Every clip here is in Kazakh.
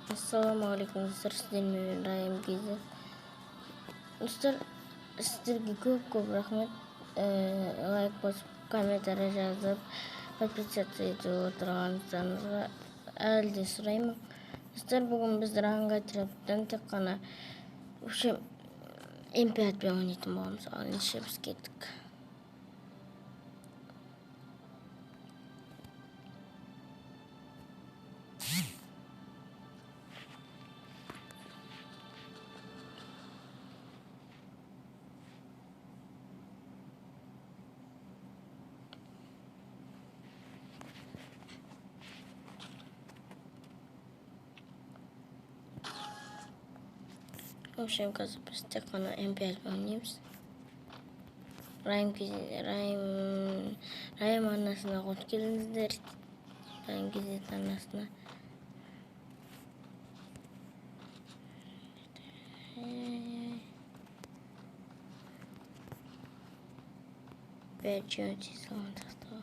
Assalamualaikum dostlar, sizlerle Rahim Gezi. Dostlar, sizlerге көп рахмет. Лайк басып, комментарий жазып, подписаться етіп отырғаныңызға әлі де сұраймын. Достар, бүгін біз ранга траптан тек қана вообще MP5-пен ойнайтын боламыз. Ал ендеше біз кеттік. В общем, қазір біз тек қана MP5-пен ойнаймыз. Райым арнасына қош келдіңіздер. Райым Кезет арнасына. Бәлчөнте салған тастауға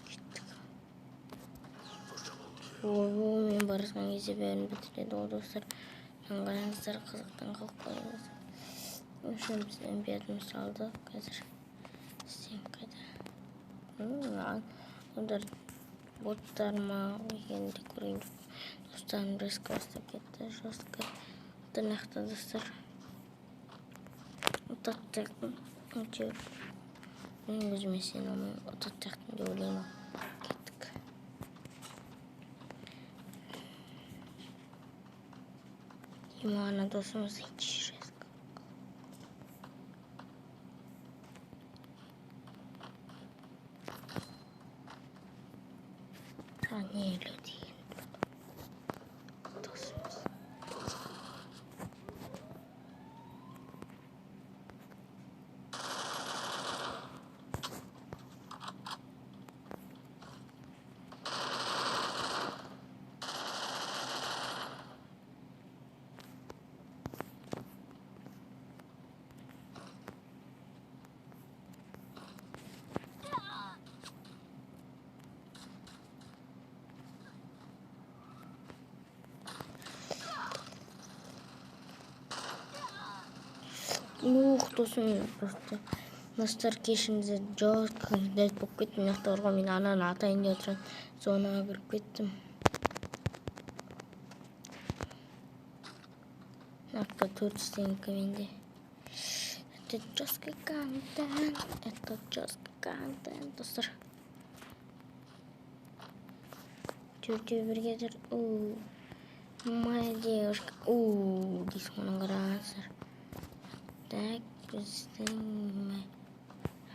кеттік. Мен барысқан кезде бәрін бітіреді ғой достар. Қараңыздар, қызықтан қалып қойыңыз. Үшін біз MP5-імізді алдық. Қазір істейм қайда. Олар боттар ма екенде көрейін жоқ. Достарым резко бастап кетті. Жестко. Тырнақты достар. Ұтаттақтым. Өтеуір. Мен өзіме сен алмайым. Ұтаттақтым деп ойлаймын. Кеттік. Ана досымыз итші резко. Не люди. Досымыз. Досым просто достар кешіңіздер жестко дәл болып кеттім. Мына жақта мен ананы атайын деп отырған зонаға кіріп кеттім. Мына 400 менде. Это жестко контент, достар. Төртеу біргедір. Моя девушка. Дейсің оның қараңыздар. Так, біздің...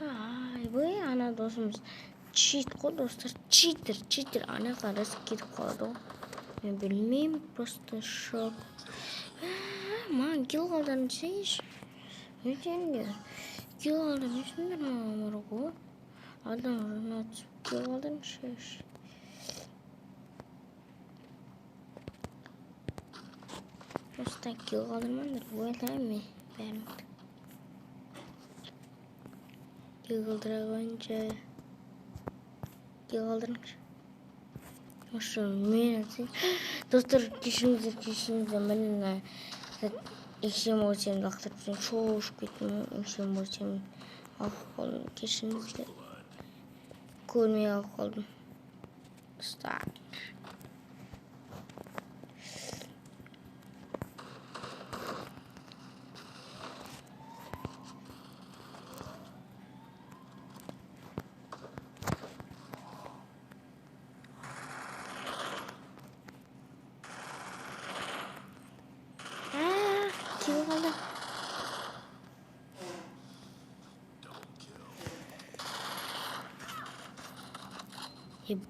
Ай, ана досымыз чит қой, достар. Читер. Ана қарасы кетіп қалады ғой. Мен білмеймін, просто шок. Маған кил қалдарын десейші. Өтенге. Кил қалдарын десіңдер маған бар ғой. Адам жына түсіп кил қалдарын десейші. Просто кил қалдырмаңдар, ойлаймын мен бәрімді. Кил қалдыра қойынша. Кил қалдырыңшы. Ошы, мен әтсен. Достар, кешіңіздер. Мен ексем өтемді ақтырып жүрген. Шоғышып кеттім. Ексем өтемді алып қалдым. Кешіңіздер. Көрмей алып қалдым. Достар.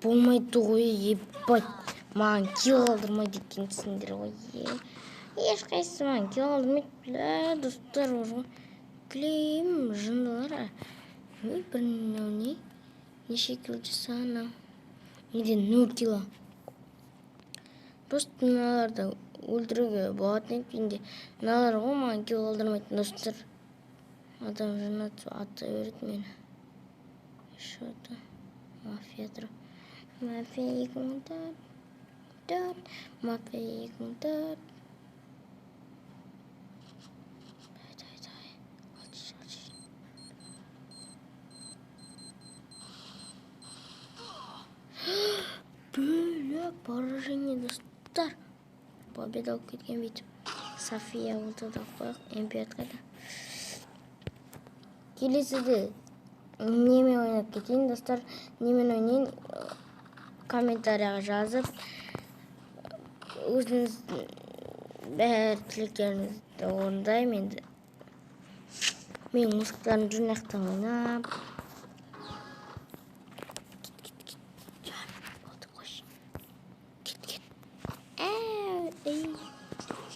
Болмайды ғой, ебать. Маған кил қалдырмайды екенсіңдер ғой. Ешқайсысы маған кил қалдырмайды. Достар орға. Клейм жындылар. Не? Неше кил жасана? Неде 0 кило. Просто мыналарды өлтіруге болатын еткенде. Мыналар ғой маған кил қалдырмайды, достар. Адам жына атай береді мені. Что-то. Мафия 2 мыңдар. Мафия 2004. Бөлек поражение, достар. Победа алып кеткен бүйтіп. София ұлтыда қояқ, Эмпият қайда. Келесіде немен ойнап кетейін, достар. Немен ойнайын, комментарияға жазып, өзіңіз бәр тілектеріңізді орындаймын енді. Мен музыкаларын жұрнақтан ойнап.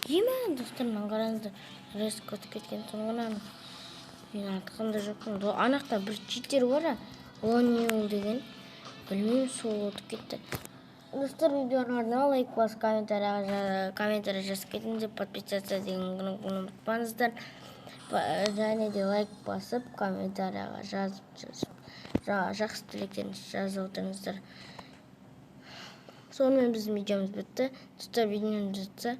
Емен, достар, мен қараңыздар, резко өтіп кеткен соңынан. Мен артықында жоқпын. Анақта бір читер бар, ол не ол деген. Білмеймін, сол өтіп кетті. Достар, видеоны орнына лайк басып, комментария жазып кетіңіздер, подписаться деген кнопканы ұмытпаңыздар. Және де лайк басып, комментарияға жазып, жақсы тілектеріңізді жазып отырыңыздар. Сонымен біздің видеомыз бітті. Достар, видеоны жазса